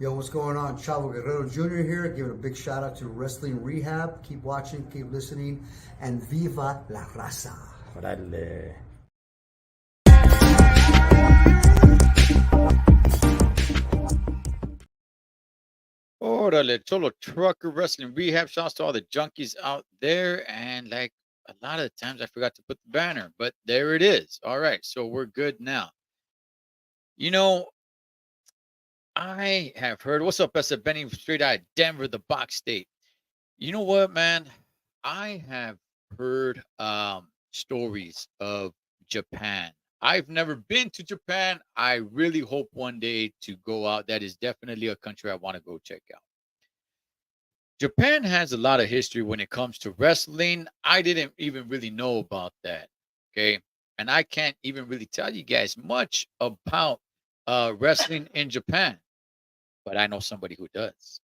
Yo, what's going on? Chavo Guerrero Jr. here, giving a big shout out to Wrestling Rehab. Keep watching, keep listening, and viva la raza. Órale. Orale, Cholo Trucker Wrestling Rehab. Shouts to all the junkies out there. And like a lot of times I forgot to put the banner, but there it is. All right. So we're good now. You know, I have heard, what's up, S. Benny, straight out of Denver, the box state. You know what, man? I have heard stories of Japan. I've never been to Japan. I really hope one day to go out. That is definitely a country I want to go check out. Japan has a lot of history when it comes to wrestling. I didn't even really know about that. Okay. And I can't even really tell you guys much about wrestling in Japan, but I know somebody who does.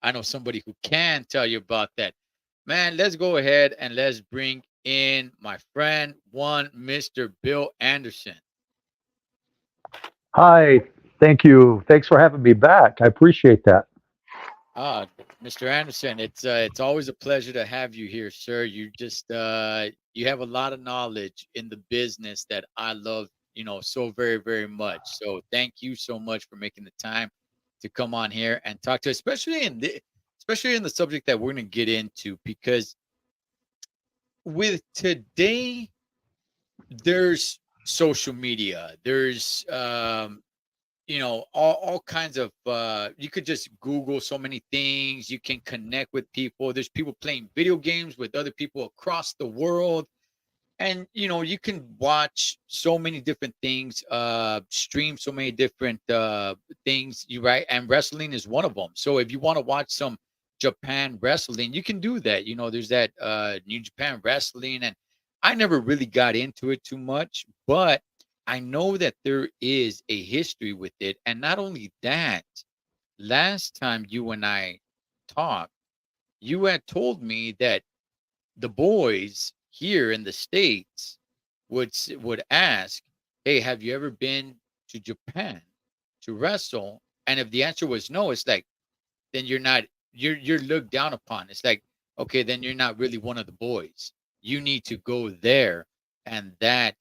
I know somebody who can tell you about that. Man, let's go ahead and let's bring in my friend, one Mr. Bill Anderson. Hi, thank you. Thanks for having me back. I appreciate that. Ah, Mr. Anderson, it's always a pleasure to have you here, sir. You have a lot of knowledge in the business that I love, so very, very much. So thank you so much for making the time to come on here and talk to, especially in the subject that we're going to get into, because with today, there's social media, there's all kinds of you could just Google so many things. You can connect with people. There's people playing video games with other people across the world, and you can watch so many different things, stream so many different things, you right, and wrestling is one of them. So if you want to watch some Japan wrestling, you can do that. There's that New Japan Wrestling, and I never really got into it too much, but I know that there is a history with it. And not only that, last time you and I talked, you had told me that the boys here in the States would ask, "Hey, have you ever been to Japan to wrestle?" And if the answer was no, it's like, then you're looked down upon. It's like, okay, then you're not really one of the boys. You need to go there, and that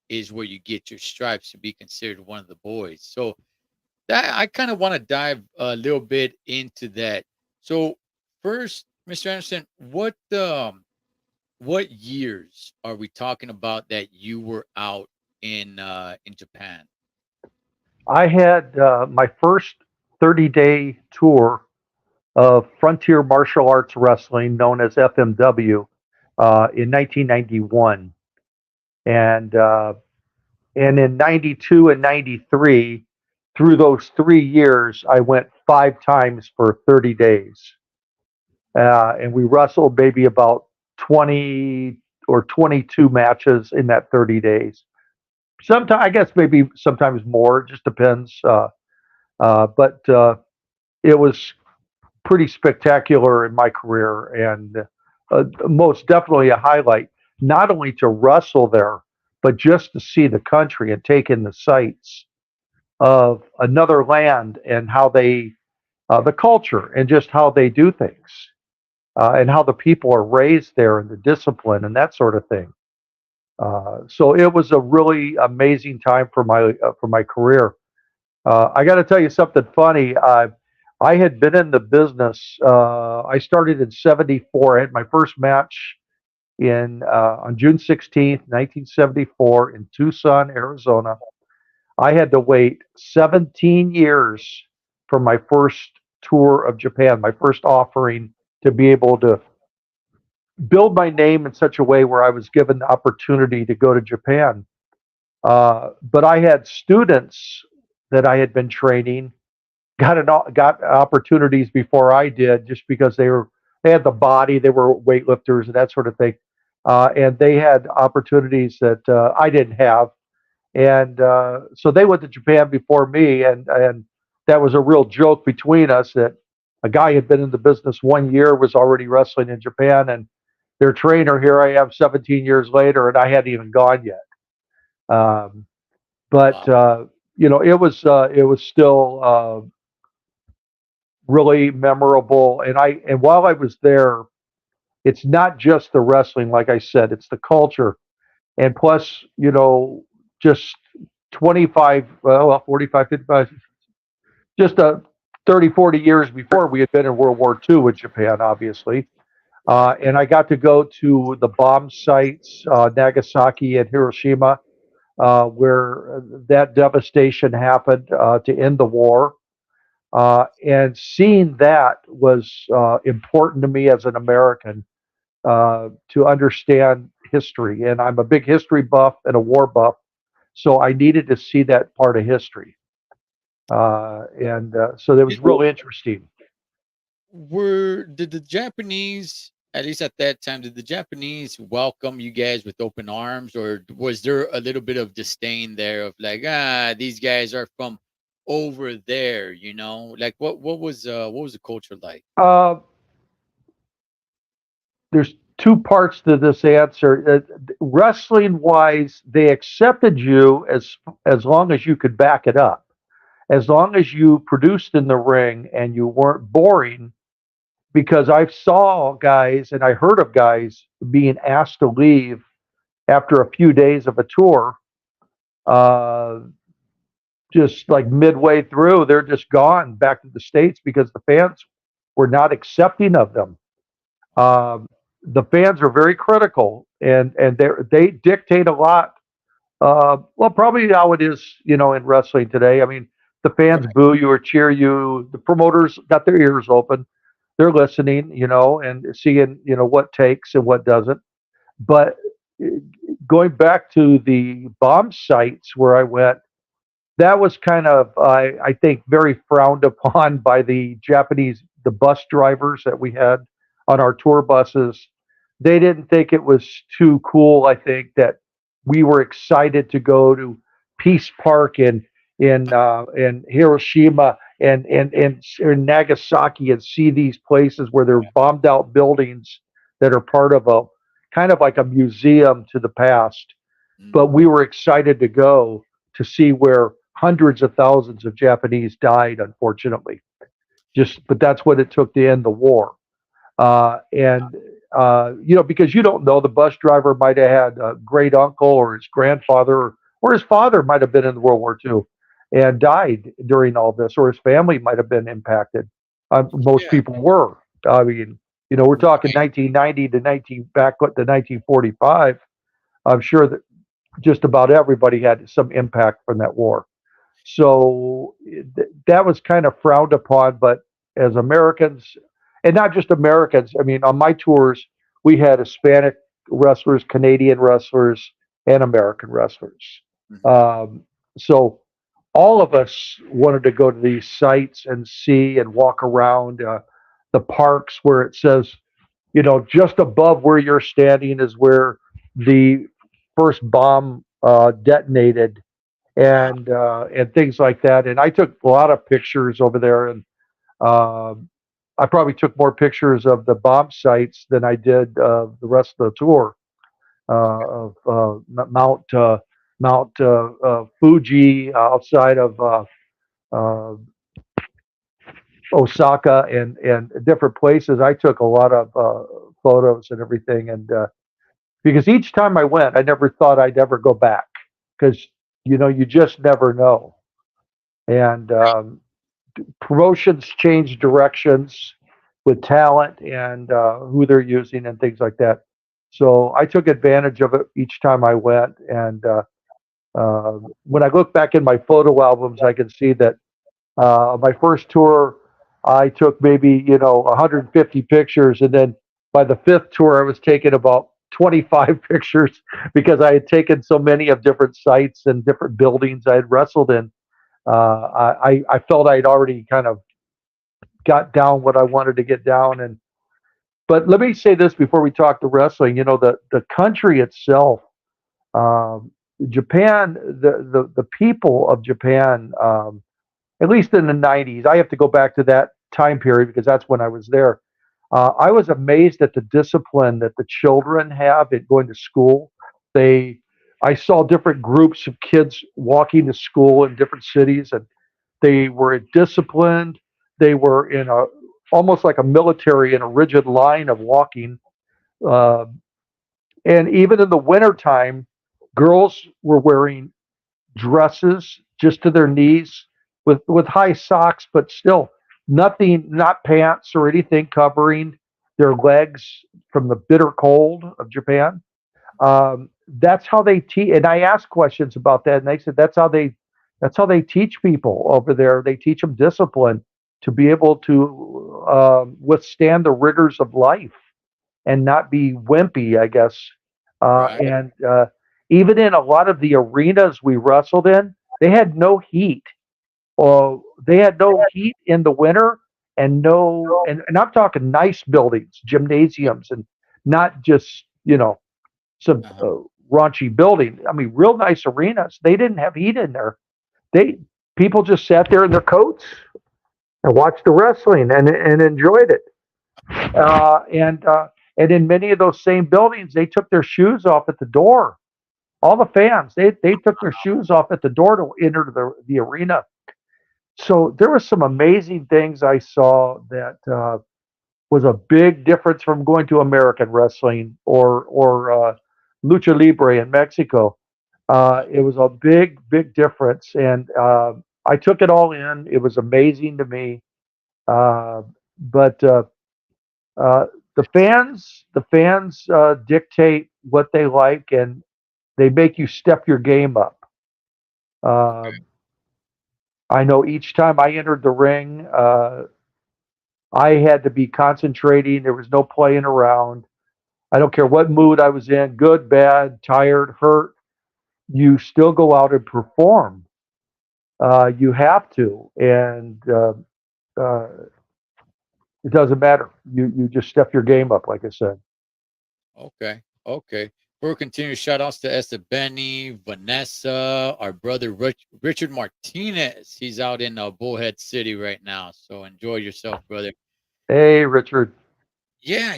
is where you get your stripes to be considered one of the boys. So that I kind of want to dive a little bit into that. So first, Mr. Anderson, what years are we talking about that you were out in Japan? I had my first 30-day tour of Frontier Martial Arts Wrestling, known as FMW, in 1991. And, uh, and in 92 and 93, through those 3 years, I went 5 times for 30 days. And we wrestled maybe about 20 or 22 matches in that 30 days. Sometimes, I guess maybe sometimes more. It just depends. But it was pretty spectacular in my career, and most definitely a highlight. Not only to wrestle there, but just to see the country and take in the sights of another land and how they, the culture and just how they do things, and how the people are raised there and the discipline and that sort of thing. So it was a really amazing time for my career. I got to tell you something funny. I had been in the business. I started in '74. I had my first match in on June 16th, 1974, in Tucson, Arizona. I had to wait 17 years for my first tour of Japan, my first offering to be able to build my name in such a way where I was given the opportunity to go to Japan. But I had students that I had been training got opportunities before I did, just because they had the body, they were weightlifters and that sort of thing, and they had opportunities that I didn't have, and so they went to Japan before me, and that was a real joke between us that a guy had been in the business 1 year, was already wrestling in Japan, and their trainer, here I am 17 years later, and I hadn't even gone yet. Um, but Wow. it was still really memorable. And while I was there, it's not just the wrestling, like I said, it's the culture. And plus, just 25, well, 45, 55, just 30, 40 years before we had been in World War II with Japan, obviously. Right. And I got to go to the bomb sites, Nagasaki and Hiroshima, where that devastation happened to end the war. And seeing that was important to me as an American to understand history. And I'm a big history buff and a war buff, so I needed to see that part of history. And so that was Did, real interesting. did the Japanese, at least at that time, did the Japanese welcome you guys with open arms, or was there a little bit of disdain there of like, these guys are from over there, Like what was the culture like? Uh, there's two parts to this answer. Wrestling wise, they accepted you as long as you could back it up. As long as you produced in the ring and you weren't boring, because I saw guys and I heard of guys being asked to leave after a few days of a tour, uh, just like midway through, they're just gone back to the States because the fans were not accepting of them. Um, the fans are very critical, and they dictate a lot. Well, probably how it is, in wrestling today. I mean, the fans Right. boo you or cheer you. The promoters got their ears open. They're listening, and seeing, what takes and what doesn't. But uh, going back to the bomb sites where I went, that was kind of, I think, very frowned upon by the Japanese, the bus drivers that we had on our tour buses. They didn't think it was too cool. I think that we were excited to go to Peace Park in Hiroshima and in Nagasaki and see these places where they're bombed out buildings that are part of a kind of like a museum to the past. But Mm. we were excited to go to see where hundreds of thousands of Japanese died, unfortunately. But that's what it took to end the war. And because you don't know, the bus driver might have had a great uncle or his grandfather or his father might have been in World War II and died during all this, or his family might have been impacted. Most Yeah. people were. I mean, we're talking Right. 1990 to 1945. I'm sure that just about everybody had some impact from that war. So that was kind of frowned upon. But as Americans, and not just Americans, I mean, on my tours, we had Hispanic wrestlers, Canadian wrestlers, and American wrestlers. Mhm. So all of us wanted to go to these sites and see and walk around the parks where it says, just above where you're standing is where the first bomb detonated, Wow. and things like that. And I took a lot of pictures over there, and um I probably took more pictures of the bomb sites than I did the rest of the tour of Mount Fuji outside of uh, Osaka and different places. I took a lot of photos and everything, and because each time I went, I never thought I'd ever go back because you just never know. And promotions change directions with talent and who they're using and things like that. So I took advantage of it each time I went. And when I look back in my photo albums, I can see that my first tour, I took maybe 150 pictures, and then by the fifth tour, I was taking about 25 pictures because I had taken so many of different sites and different buildings I had wrestled in. I felt I'd already kind of got down what I wanted to get down. And but let me say this before we talk to wrestling. The country itself, um, Japan, the people of Japan, at least in the 90s. I have to go back to that time period because that's when I was there. I was amazed at the discipline that the children have at going to school. They, I saw different groups of kids walking to school in different cities, and they were disciplined. they were in a almost like a military in a rigid line of walking. Uh, and even in the wintertime, girls were wearing dresses just to their knees with high socks, but still nothing, not pants or anything covering their legs from the bitter cold of Japan. That's how they teach. And I asked questions about that, and they said that's how they teach people over there. They teach them discipline to be able to withstand the rigors of life and not be wimpy, I guess. Right. And even in a lot of the arenas we wrestled in, they had no heat. They had no heat in the winter, and and I'm talking nice buildings, gymnasiums, and not just some Uh-huh. raunchy building. I mean, real nice arenas. They didn't have heat in there. They People just sat there in their coats and watched the wrestling and enjoyed it. And in many of those same buildings, they took their shoes off at the door. All the fans, they took their shoes off at the door to enter the arena. So there were some amazing things I saw that was a big difference from going to American wrestling or lucha libre in Mexico. It was a big difference, and I took it all in. It was amazing to me. Uh, but uh, the fans dictate what they like, and they make you step your game up. Uh, I know each time I entered the ring, I had to be concentrating. There was no playing around. I don't care what mood I was in, good, bad, tired, hurt. You still go out and perform. You have to, and uh, it doesn't matter. You just step your game up, like I said. Okay. Okay. We'll continue. Shout outs to Esther Benny, Vanessa, our brother Richard Martinez. He's out in Bullhead City right now. So enjoy yourself, brother. Hey, Richard. Yeah,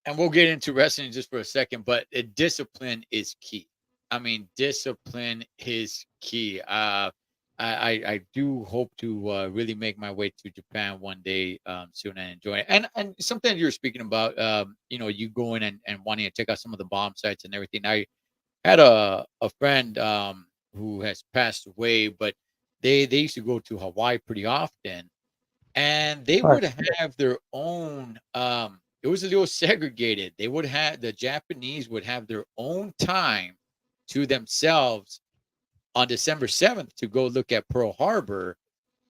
and we'll get into wrestling just for a second, but discipline is key. I mean, discipline is key. I do hope to really make my way to Japan one day soon and enjoy it. And something you were speaking about, you going and wanting to check out some of the bomb sites and everything. I had a friend who has passed away, but they used to go to Hawaii pretty often, and they Right. would have their own. It was a little segregated. The Japanese would have their own time to themselves on December 7th to go look at Pearl Harbor,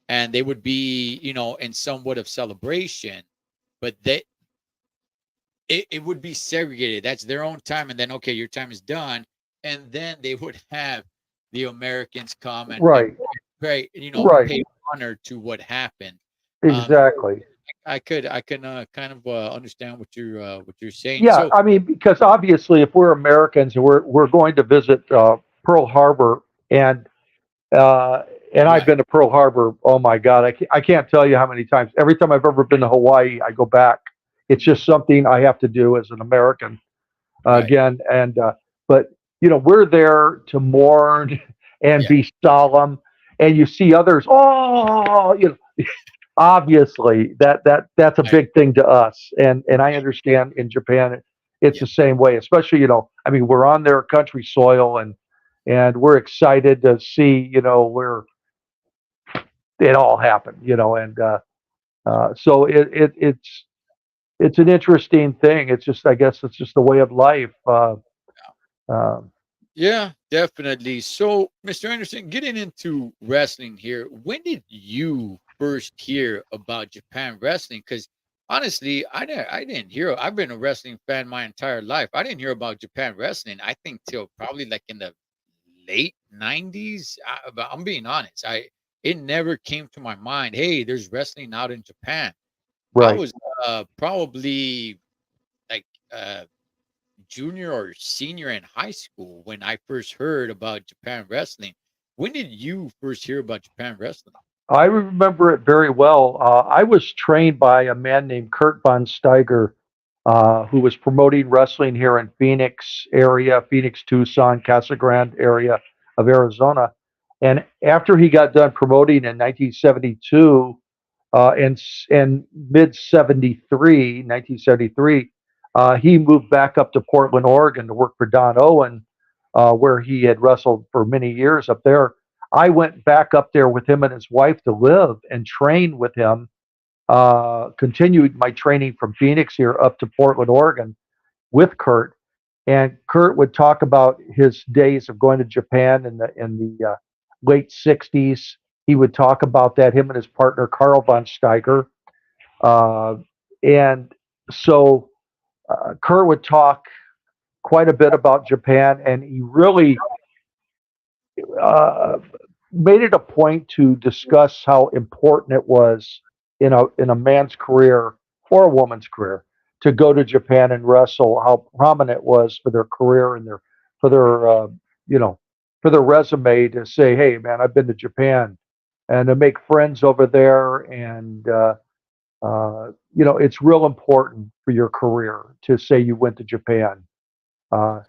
and they would be, in somewhat of celebration, but it would be segregated. That's their own time, and then okay, your time is done, and then they would have the Americans come and Right. pay, Right. pay honor to what happened. So Exactly. I can kind of understand what you're saying. Yeah, So I mean, because obviously, if we're Americans and we're going to visit Pearl Harbor, and uh, and I've right, been to Pearl Harbor. Oh my God, I can't tell you how many times. Every time I've ever been to Hawaii, I go back. It's mhm, just something I have to do as an American right, again. And but we're there to mourn and yeah, be solemn. And you see others. Oh, obviously that's a right, big thing to us, and I understand in Japan it's yeah, the same way, especially I mean, we're on their country soil, and we're excited to see where it all happened, and so it's an interesting thing. It's just, I guess it's just the way of life. Uh, yeah, definitely. So, Mr. Anderson, getting into wrestling here, when did you first hear about Japan wrestling? Because honestly, I didn't hear. I've been a wrestling fan my entire life. I didn't hear about Japan wrestling. I think till probably like in the late '90s. But I'm being honest. It never came to my mind. Hey, there's wrestling out in Japan. I right. was probably like junior or senior in high school when I first heard about Japan wrestling. When did you first hear about Japan wrestling? I remember it very well. I was trained by a man named Kurt Von Steiger, who was promoting wrestling here in Phoenix, Tucson, Casa Grande area of Arizona. And after he got done promoting in 1972, And mid 1973, he moved back up to Portland, Oregon to work for Don Owen, where he had wrestled for many years up there. I went back up there with him and his wife to live and train with him. Continued my training from Phoenix here up to Portland, Oregon with Kurt. And Kurt would talk about his days of going to Japan in the late 60s. He would talk about that, him and his partner, Carl von Steiger. And so Kurt would talk quite a bit about Japan, and he really uh, made it a point to discuss how important it was in a man's career or a woman's career to go to Japan and wrestle. How prominent it was for their career and for their you know for their resume to say, "Hey, man, I've been to Japan," and to make friends over there. And it's real important for your career to say you went to Japan. Uh,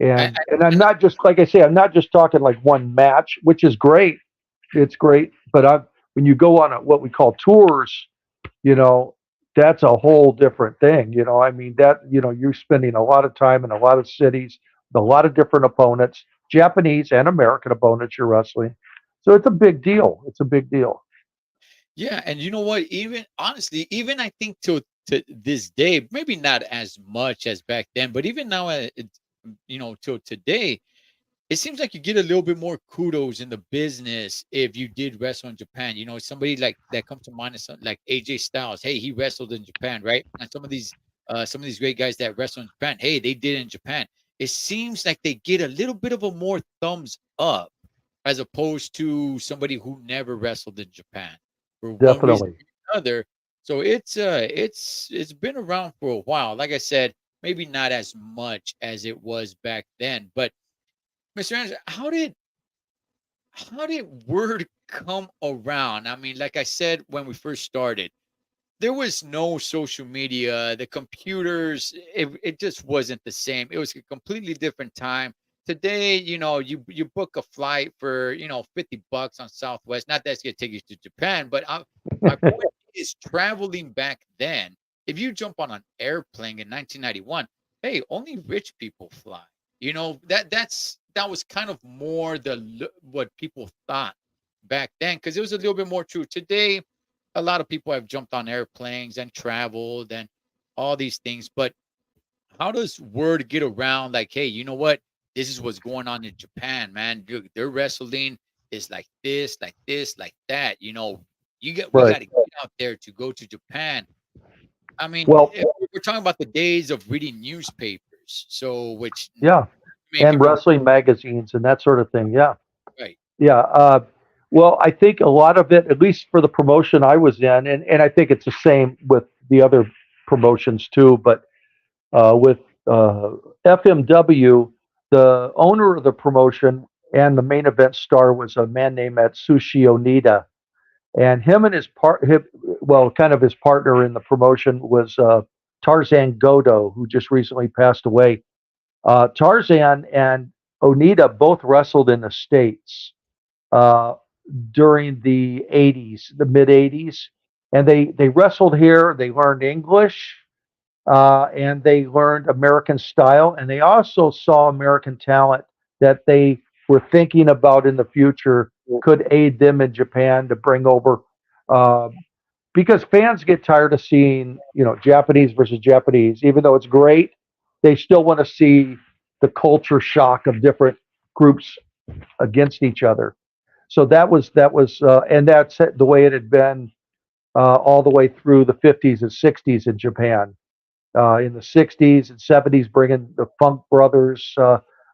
I, and I'm not just, like I say, I'm not just talking like one match, which is great. It's great, but when you go on what we call tours, you know, that's a whole different thing. I mean, you're spending a lot of time in a lot of cities, with a lot of different opponents, Japanese and American opponents you're wrestling. So it's a big deal. It's a big deal. Yeah, and you know what? Even honestly, even I think to this day, maybe not as much as back then, but even now, till today, it seems like you get a little bit more kudos in the business if you did wrestle in Japan. Somebody like that comes to mind is like AJ Styles. Hey, he wrestled in Japan, right? And some of these great guys that wrestle in Japan, hey, they did it in Japan. It seems like they get a little bit of a more thumbs up as opposed to somebody who never wrestled in Japan for one reason Definitely. or another. So it's been around for a while. Like I said, maybe not as much as it was back then. But Mr. Anderson, how did word come around? I mean, like I said when we first started, there was no social media, the computers, it just wasn't the same. It was a completely different time. Today, you book a flight for, $50 on Southwest. Not that's going to take you to Japan, but my point is traveling back then. If you jump on an airplane in 1991, hey, only rich people fly. That was kind of more what people thought back then, because it was a little bit more true. Today, a lot of people have jumped on airplanes and traveled and all these things. But how does word get around like, hey, you know what? This is what's going on in Japan, man. Their wrestling is like this, like this, like that. We got Right. to get out there to go to Japan. I mean, Well, we're talking about the days of reading newspapers. So, which yeah. many And people, wrestling magazines and that sort of thing. Yeah. right? Yeah. Well, I think a lot of it, at least for the promotion I was in, and I think it's the same with the other promotions too, but with FMW, the owner of the promotion and the main event star was a man named Atsushi Onita. And him and kind of his partner in the promotion was Tarzan Godo, who just recently passed away. Tarzan and Onita both wrestled in the States uh, during the 80s, the mid 80s. And they wrestled here. They learned English and they learned American style. And they also saw American talent that they were thinking about in the future could aid them in Japan to bring over. Uh, because fans get tired of seeing, Japanese versus Japanese, even though it's great, they still want to see the culture shock of different groups against each other. So and that's the way it had been all the way through the 50s and 60s in Japan. In the 60s and 70s, bringing the Funk Brothers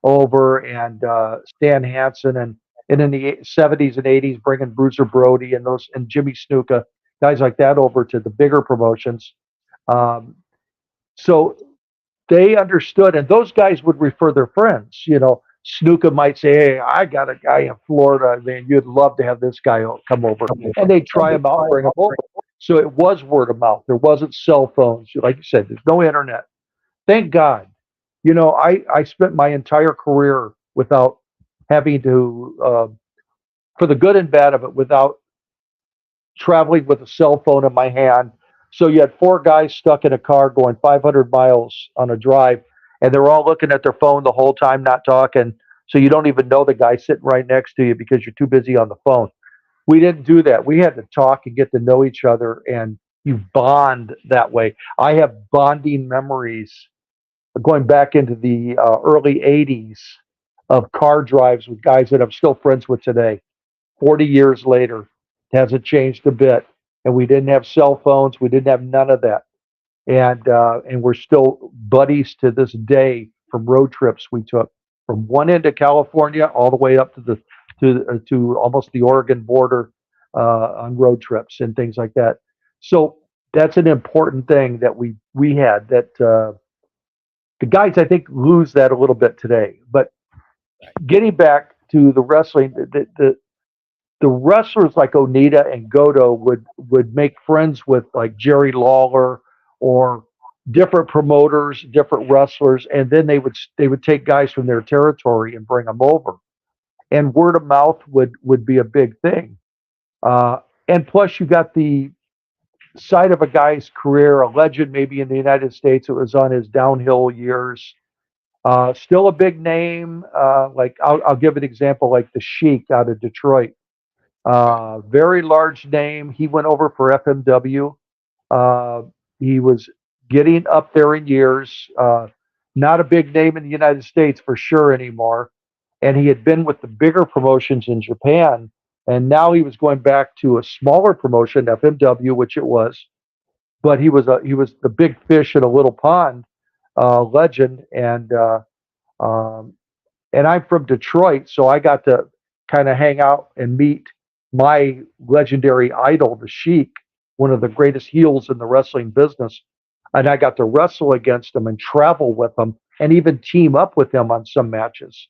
over and Stan Hansen, and in the 70s and 80s, bringing Bruiser Brody and Jimmy Snuka, guys like that over to the bigger promotions. Um, so they understood, and those guys would refer their friends. Snuka might say, "Hey, I got a guy in Florida, man. You'd love to have this guy come over," and they try him out, bring him over. So it was word of mouth. There wasn't cell phones, like you said. There's no internet. Thank God. I spent my entire career without having to, for the good and bad of it, without traveling with a cell phone in my hand. So you had four guys stuck in a car going 500 miles on a drive, and they're all looking at their phone the whole time, not talking. So you don't even know the guy sitting right next to you because you're too busy on the phone. We didn't do that. We had to talk and get to know each other, and you bond that way. I have bonding memories going back into the early 80s of car drives with guys that I'm still friends with today. 40 years later, it hasn't changed a bit. And we didn't have cell phones. We didn't have none of that. And we're still buddies to this day from road trips we took from one end of California all the way up to to almost the Oregon border on road trips and things like that. So that's an important thing that we had that the guys I think lose that a little bit today. But getting back to the wrestling, the wrestlers like Onita and Goto would make friends with like Jerry Lawler or different promoters, different wrestlers, and then they would take guys from their territory and bring them over. And word of mouth would be a big thing. And plus, you got the side of a guy's career, a legend maybe in the United States. It was on his downhill years. Still a big name. Like I'll give an example, like the Sheik out of Detroit. Very large name. He went over for FMW. He was getting up there in years. Not a big name in the United States for sure anymore. And he had been with the bigger promotions in Japan. And now he was going back to a smaller promotion, FMW, which it was. But he was the big fish in a little pond, legend. Um, and I'm from Detroit, so I got to kind of hang out and meet my legendary idol, the Sheik, one of the greatest heels in the wrestling business. And I got to wrestle against him and travel with him and even team up with him on some matches.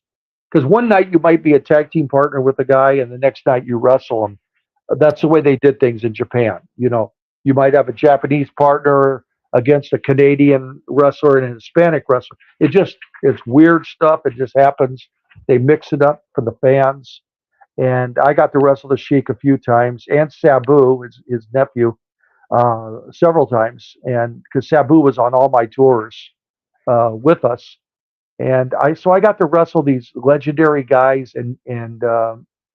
Because one night you might be a tag team partner with a guy, and the next night you wrestle him. That's the way they did things in Japan. You know, you might have a Japanese partner against a Canadian wrestler and a Hispanic wrestler. It's weird stuff. It just happens. They mix it up for the fans. And I got to wrestle the Sheik a few times, and Sabu, his nephew, several times. And because Sabu was on all my tours with us, and I got to wrestle these legendary guys, and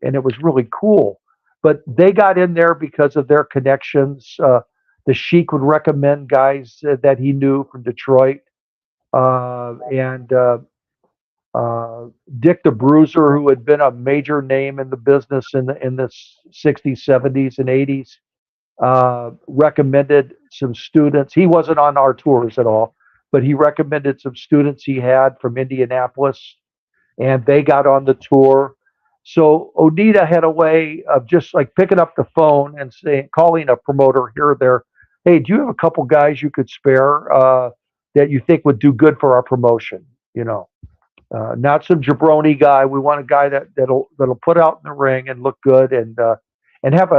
it was really cool. But they got in there because of their connections. The Sheik would recommend guys that he knew from Detroit, and Dick the Bruiser, who had been a major name in the business in the 60s, 70s, and 80s, recommended some students. He wasn't on our tours at all, but he recommended some students he had from Indianapolis, and they got on the tour. So Onita had a way of just like picking up the phone and calling a promoter here or there, "Hey, do you have a couple guys you could spare that you think would do good for our promotion?" You know, not some jabroni guy. We want a guy that'll put out in the ring and look good and have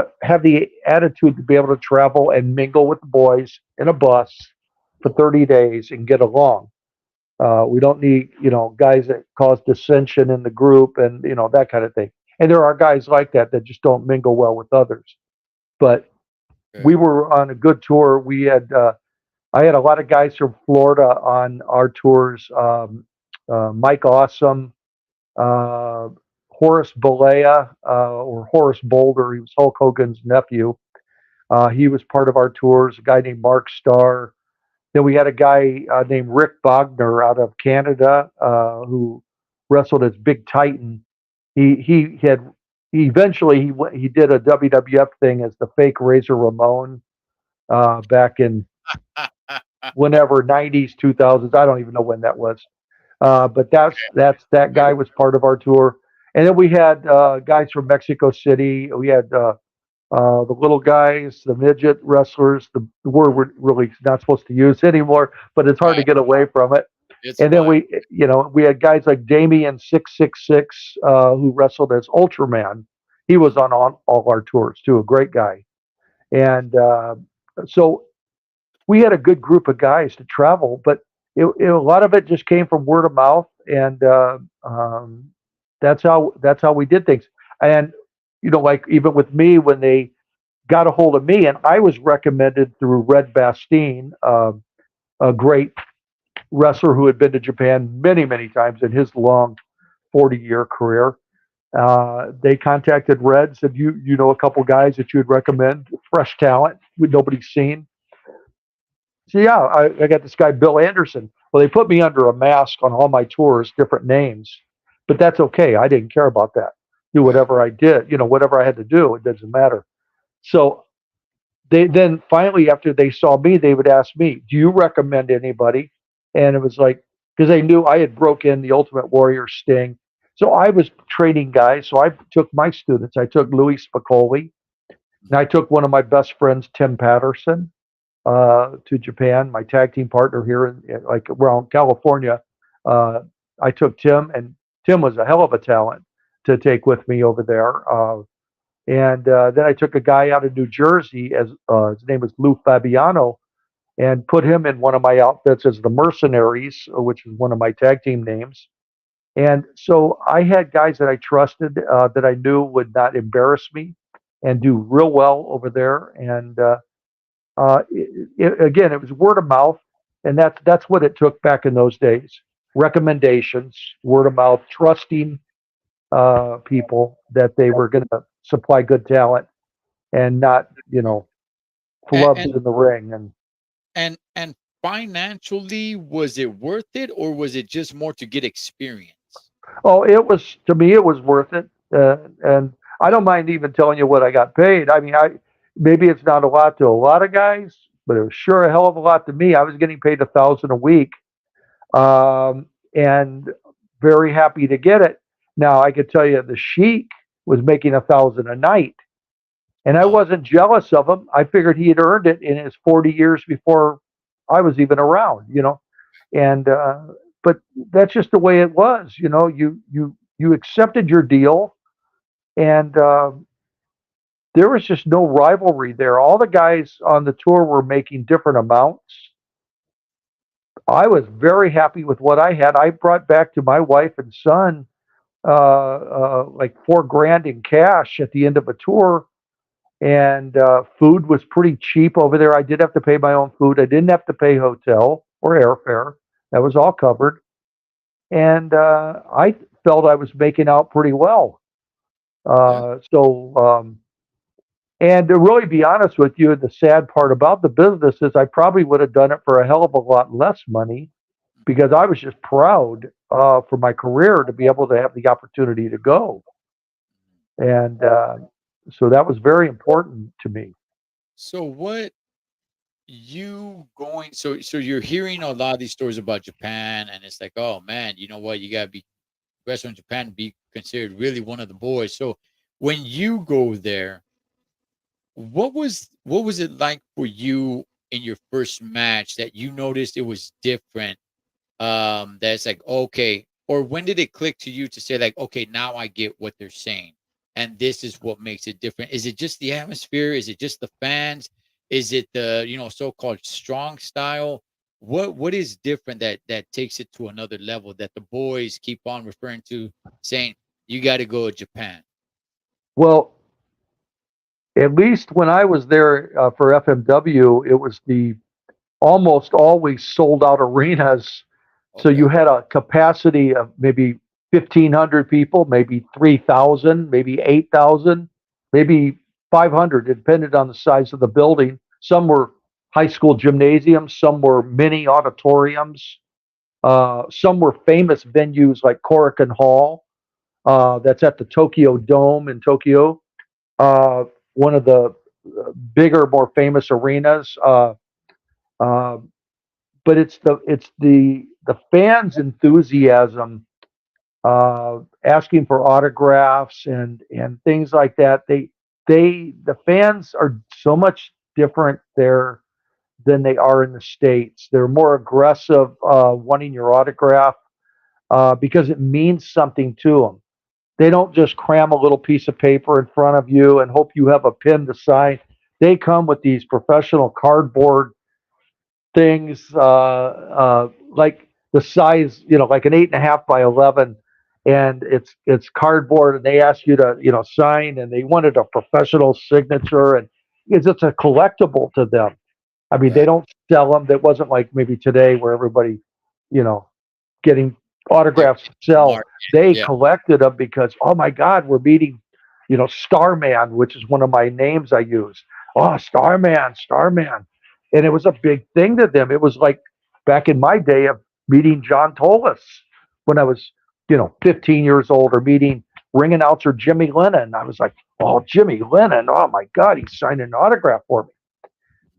the attitude to be able to travel and mingle with the boys in a bus for 30 days and get along. We don't need, guys that cause dissension in the group and, that kind of thing. And there are guys like that just don't mingle well with others. But we were on a good tour. I had a lot of guys from Florida on our tours. Mike Awesome, Horace Balea, or Horace Boulder. He was Hulk Hogan's nephew. He was part of our tours. A guy named Mark Starr. Then we had a guy named Rick Bogner out of Canada who wrestled as Big Titan. He eventually he did a WWF thing as the fake Razor Ramon back in whenever 90s 2000s. I don't even know when that was. But that guy was part of our tour. And then we had guys from Mexico City. We had the little guys, the midget wrestlers, the word we're really not supposed to use anymore, but it's hard to get away from it. And then we had guys like Damien 666 who wrestled as Ultraman. He was on all our tours too, a great guy. And so we had a good group of guys to travel, but a lot of it just came from word of mouth, and that's how we did things. And like even with me, when they got a hold of me, and I was recommended through Red Bastien, a great wrestler who had been to Japan many, many times in his long 40-year career. They contacted Red, said, you know a couple guys that you would recommend, fresh talent, nobody's seen. So yeah, I got this guy Bill Anderson. Well, they put me under a mask on all my tours, different names, but that's okay. I didn't care about that. Do Right. whatever I did, whatever I had to do, it doesn't matter. So they then finally, after they saw me, they would ask me, "Do you recommend anybody?" And it was like, because they knew I had broke in the Ultimate Warrior Sting, so I was training guys. So I took my students. I took Louis Spicoli, and I took one of my best friends, Tim Patterson, to Japan. My tag team partner here in like around California. Uh, I took Tim, and Tim was a hell of a talent to take with me over there. And then I took a guy out of New Jersey, as his name was Lou Fabiano, and put him in one of my outfits as the Mercenaries, which is one of my tag team names. And so I had guys that I trusted, that I knew would not embarrass me and do real well over there. And again, it was word of mouth, and that's what it took back in those days. Recommendations, word of mouth, trusting people that they were going to supply good talent and not, And, flubs and in the ring. And and financially, was it worth it, or was it just more to get experience? oh, it was, to me, it was worth it. And I don't mind even telling you what I got paid. I mean, I maybe it's not a lot to a lot of guys, but it was sure a hell of a lot to me. I was getting paid 1,000 a week, and very happy to get it. Now I could tell you the Sheik was making 1,000 a night, and I Wow. wasn't jealous of him. I figured he had earned it in his 40 years before I was even around. And but that's just the way it was. You accepted your deal, and there was just no rivalry there. All the guys on the tour were making different amounts. I was very happy with what I had. I brought back to my wife and son like 4 grand in cash at the end of a tour, and food was pretty cheap over there. I did have to pay my own food. I didn't have to pay hotel or airfare. That was all covered, and I felt I was making out pretty well. Yeah. And to really be honest with you, the sad part about the business is I probably would have done it for a hell of a lot less money, because I was just proud for my career to be able to have the opportunity to go. And so that was very important to me. So what you going? So you're hearing a lot of these stories about Japan, and it's like, oh man, you know what? You gotta be wrestling in Japan to be considered really one of the boys. So when you go there, what was it like for you in your first match that you noticed it was different? That's like, okay, or when did it click to you to say like, okay, now I get what they're saying, and this is what makes it different? Is it just the atmosphere? Is it just the fans? Is it the so-called strong style? What is different that takes it to another level that the boys keep on referring to, saying you got to go to Japan? Well, at least when I was there for FMW, it was the almost always sold out arenas. So you Okay. had a capacity of maybe 1,500 people, maybe 3,000, maybe 8,000, maybe 500. It depended on the size of the building. Some were high school gymnasiums, some were mini auditoriums, some were famous venues like Korakuen Hall, that's at the Tokyo Dome in Tokyo, uh, one of the bigger, more famous arenas. Uh, but it's the fans' enthusiasm, asking for autographs and things like that. The fans are so much different there than they are in the states. They're more aggressive, wanting your autograph, because it means something to them. They don't just cram a little piece of paper in front of you and hope you have a pen to sign. They come with these professional cardboard things, like the size, like an 8.5 by 11, and it's cardboard, and they ask you to sign, and they wanted a professional signature, and because it's a collectible to them. I mean, they Right. don't sell them. That wasn't like maybe today where everybody, you know, getting Like autographs to the sell. market. They Yeah. collected them because, oh my God, we're meeting, Starman, which is one of my names I use. Oh, Starman, Starman. And it was a big thing to them. It was like back in my day of meeting John Tolis when I was, 15 years old, or meeting ring announcer Jimmy Lennon. I was like, oh, Jimmy Lennon. Oh my God, he signed an autograph for me.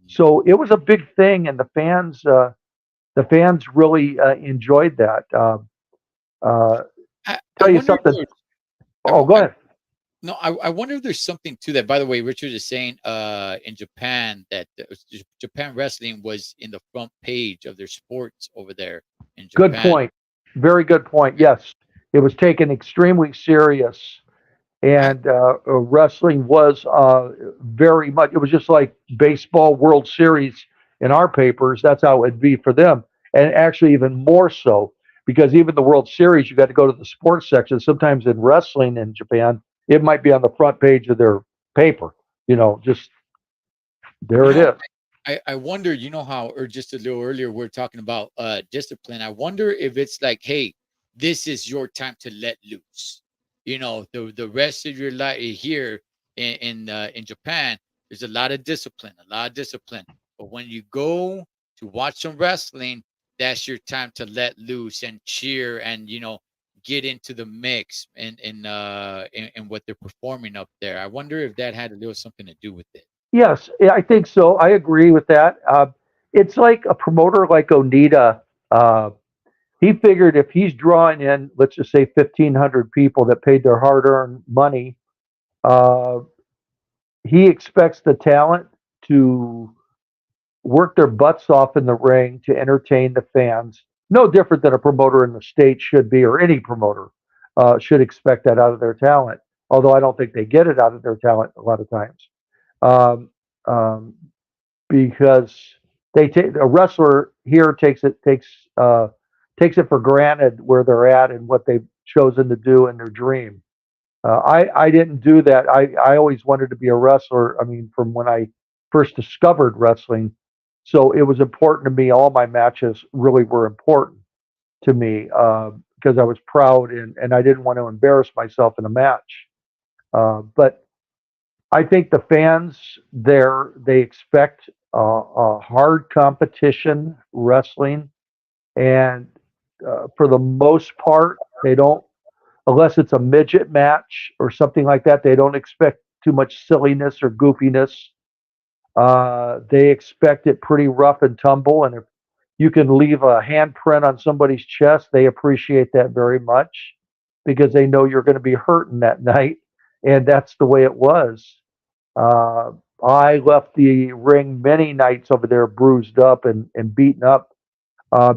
So it was a big thing, and the fans really enjoyed that. Uh, I tell you wonder if something. there's I, Oh, w- go I ahead. no, I wonder if there's something to that. By the way, Richard is saying in Japan that Japan wrestling was in the front page of their sports over there in Good Japan. point. Very good point. Yes, it was taken extremely serious, I and wrestling was very much. It was just like baseball World Series in our papers. That's how it'd be for them, and actually even more so because even the World Series, you got to go to the sports section. Sometimes in wrestling in Japan, it might be on the front page of their paper. Just there you it know is. I wonder, how, or just a little earlier, we're talking about discipline. I wonder if it's like, hey, this is your time to let loose. The rest of your life here in Japan, there's a lot of discipline, a lot of discipline. But when you go to watch some wrestling, that's your time to let loose and cheer and get into the mix and what they're performing up there. I wonder if that had a little something to do with it. Yes, yeah, I think so. I agree with that. It's like a promoter like Onita. Uh, he figured if he's drawing in, let's just say 1,500 people that paid their hard-earned money, uh, he expects the talent to work their butts off in the ring to entertain the fans. No different than a promoter in the States should be, or any promoter should expect that out of their talent. Although I don't think they get it out of their talent a lot of times. Um, um, because they take a wrestler here takes it for granted where they're at and what they've chosen to do in their dream. I didn't do that. I always wanted to be a wrestler. I mean, from when I first discovered wrestling, so it was important to me. All my matches really were important to me because I was proud and I didn't want to embarrass myself in a match. But I think the fans there they expect a hard competition wrestling, and for the most part, they don't unless it's a midget match or something like that. They don't expect too much silliness or goofiness. They expect it pretty rough and tumble, and if you can leave a handprint on somebody's chest, they appreciate that very much because they know you're going to be hurting that night, and that's the way it was. Uh, I left the ring many nights over there bruised up and beaten up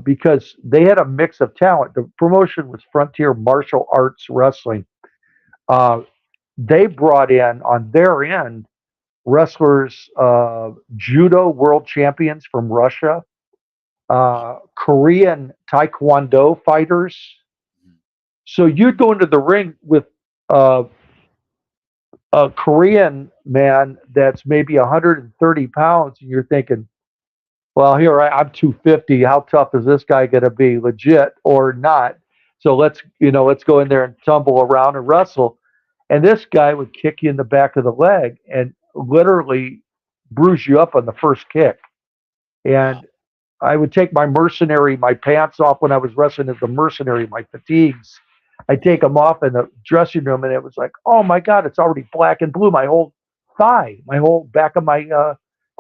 because they had a mix of talent. The promotion was Frontier Martial Arts Wrestling. Uh, they brought in on their end wrestlers, judo world champions from Russia, Korean Taekwondo fighters. So you'd go into the ring with uh, a Korean man that's maybe 130 pounds, and you're thinking, well, here I'm 250. How tough is this guy going to be, legit or not? So let's go in there and tumble around and wrestle. And this guy would kick you in the back of the leg and literally bruise you up on the first kick. Wow. And I would take my pants off when I was wrestling as a mercenary, my fatigues. I'd take them off in the dressing room, and it was like, oh my God, it's already black and blue. My whole thigh, my whole back of my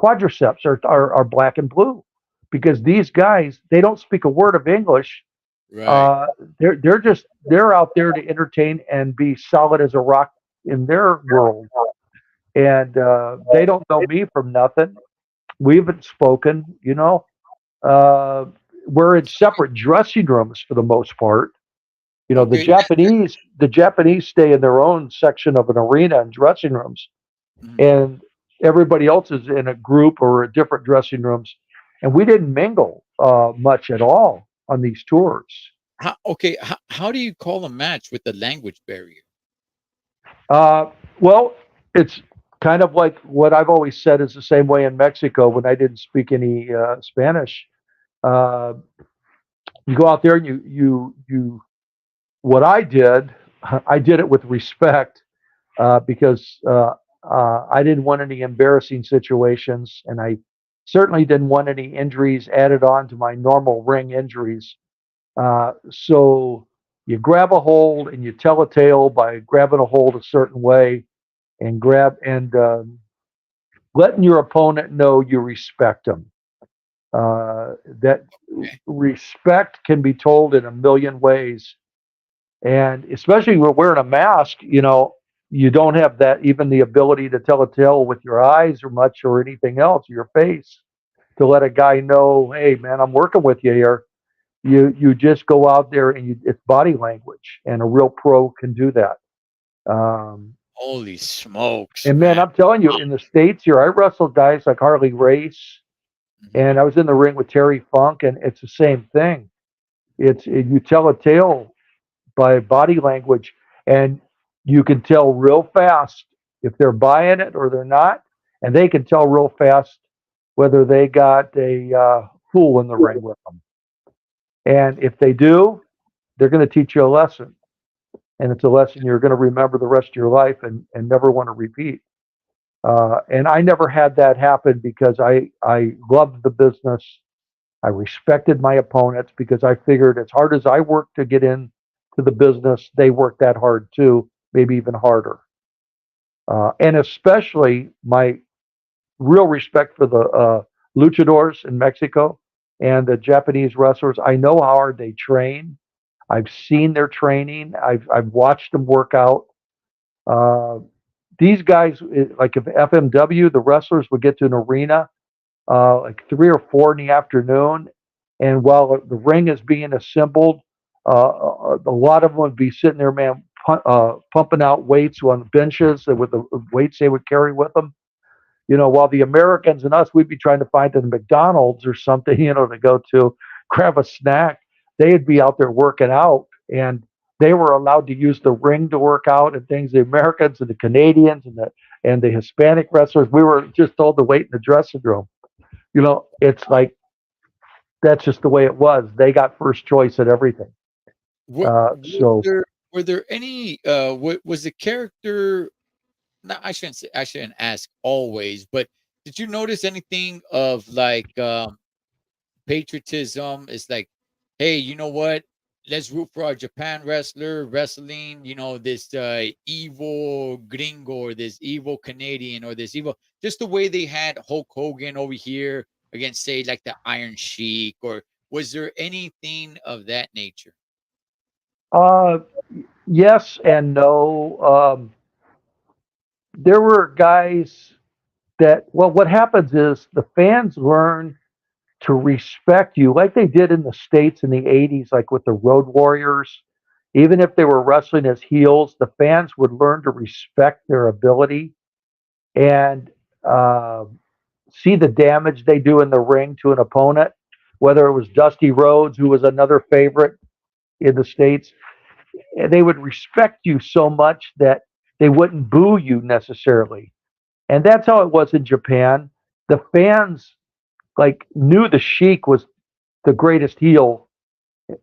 quadriceps are black and blue because these guys, they don't speak a word of English. Right. Uh, they're out there to entertain and be solid as a rock in their world, and they don't know me from nothing. We haven't spoken, uh, we're in separate dressing rooms for the most part. The Okay. Japanese stay in their own section of an arena and dressing rooms, Mhm. and everybody else is in a group or different dressing rooms. And we didn't mingle much at all on these tours. How do you call a match with the language barrier? Well, it's kind of like what I've always said is the same way in Mexico when I didn't speak any Spanish. Uh, you go out there and you what I did it with respect because I didn't want any embarrassing situations, and I certainly didn't want any injuries added on to my normal ring injuries. So you grab a hold and you tell a tale by grabbing a hold a certain way and letting your opponent know you respect them. That respect can be told in a million ways, and especially when we're wearing a mask, you don't have that even the ability to tell a tale with your eyes or much or anything else, your face, to let a guy know, hey man, I'm working with you here. You just go out there and it's body language, and a real pro can do that. Holy smokes, And man, man. I'm telling you, in the States here, I wrestled guys like Harley Race, Mhm. and I was in the ring with Terry Funk, and it's the same thing. You tell a tale by body language, and you can tell real fast if they're buying it or they're not, and they can tell real fast whether they got a fool in the ring with them. And if they do, they're going to teach you a lesson, and it's a lesson you're going to remember the rest of your life and never want to repeat. And I never had that happen because I loved the business. I respected my opponents because I figured as hard as I worked to get in to the business, they worked that hard too, maybe even harder. And especially my real respect for the luchadors in Mexico and the Japanese wrestlers. I know how hard they train. I've seen their training. I've watched them work out. Uh, these guys, like if FMW, the wrestlers would get to an arena like 3 or 4 in the afternoon, and while the ring is being assembled, a lot of them would be sitting there, man, pumping out weights on benches with the weights they would carry with them. While the Americans and us, we'd be trying to find a McDonald's or something, to go to grab a snack. They'd be out there working out, and they were allowed to use the ring to work out and things. The Americans and the Canadians and the Hispanic wrestlers, we were just told to wait in the dressing room. It's like that's just the way it was. They got first choice at everything. What So were there any was the character, no, I shouldn't ask always, but did you notice anything of like patriotism? It's like, hey, you know what? Let's root for our Japan wrestler wrestling, this evil gringo or this evil Canadian or this evil, just the way they had Hulk Hogan over here against, say, like the Iron Sheik, or was there anything of that nature? uh, yes and no. There were guys that, well, what happens is the fans learn to respect you like they did in the States in the 80s, like with the Road Warriors. Even if they were wrestling as heels, the fans would learn to respect their ability and uh, see the damage they do in the ring to an opponent, whether it was Dusty Rhodes, who was another favorite in the States. They would respect you so much that they wouldn't boo you necessarily. And that's how it was in Japan. The fans like knew the Sheik was the greatest heel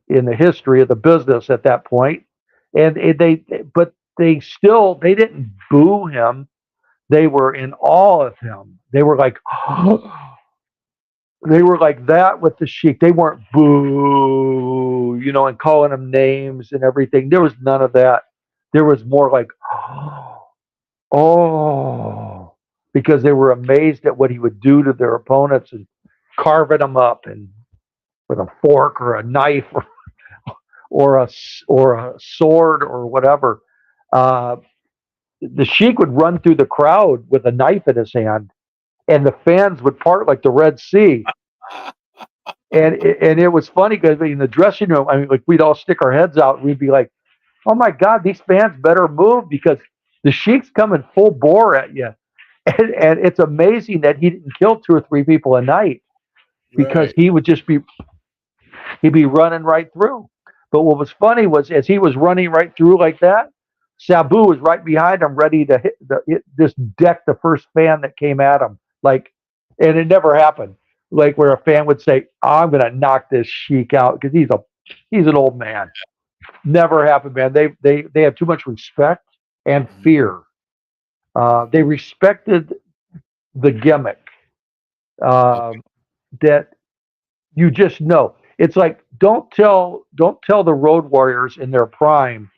in the history of the business at that point, and but they didn't boo him. They were in awe of him. They were like they were like that with the Sheik. They weren't boo, and calling him names and everything. There was none of that. There was more like oh, because they were amazed at what he would do to their opponents and carving them up and with a fork or a knife or a sword or whatever. Uh, the Sheik would run through the crowd with a knife in his hand, and the fans would part like the Red Sea. And it was funny because in the dressing room, I mean, like we'd all stick our heads out and we'd be like, "Oh my God, these fans better move because the Sheik's coming full bore at you." And it's amazing that he didn't kill 2 or 3 people a night because Right. he'd be running right through. But what was funny was as he was running right through like that, Sabu was right behind him, ready to just deck the first fan that came at him. Like, and it never happened. Like where a fan would say, "I'm going to knock this Sheik out because he's an old man." Never happened, man. They have too much respect and fear. They respected the gimmick. Okay. That you just know. It's like don't tell the Road Warriors in their prime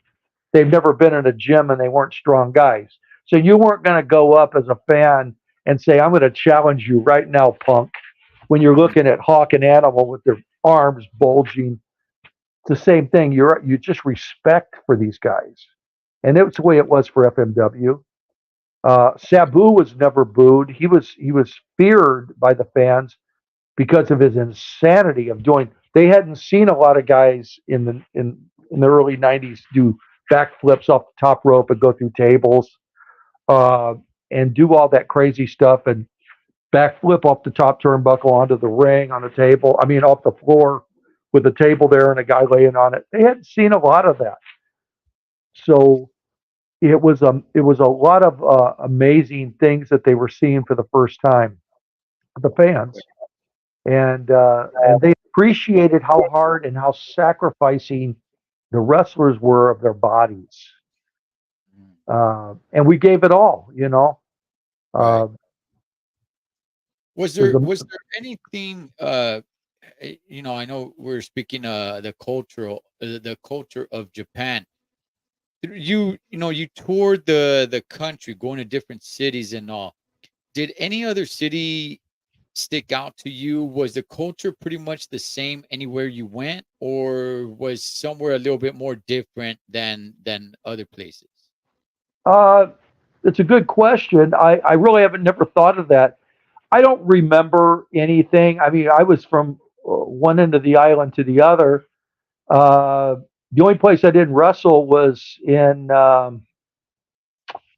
they've never been in a gym and they weren't strong guys. So you weren't going to go up as a fan and say, "I'm going to challenge you right now, punk." When you're looking at Hawk and Animal with their arms bulging, it's the same thing. You just respect for these guys, and it was the way it was for FMW. Sabu was never booed. He was feared by the fans because of his insanity of doing. They hadn't seen a lot of guys in the early '90s do backflips off the top rope and go through tables uh, and do all that crazy stuff and backflip off the top turnbuckle onto the ring on the table. I mean, off the floor with a table there and a guy laying on it. They hadn't seen a lot of that, so it was a lot of amazing things that they were seeing for the first time. The fans and they appreciated how hard and how sacrificing the wrestlers were of their bodies. And we gave it all, you know. Right. Uh, Was there's there a, was there anything I know we're speaking the culture of Japan. You toured the country, going to different cities and all. Did any other city stick out to you? Was the culture pretty much the same anywhere you went, or was somewhere a little bit more different than other places? uh, it's a good question. I really haven't never thought of that. I don't remember anything. I mean, I was from one end of the island to the other. Uh, the only place I didn't wrestle was in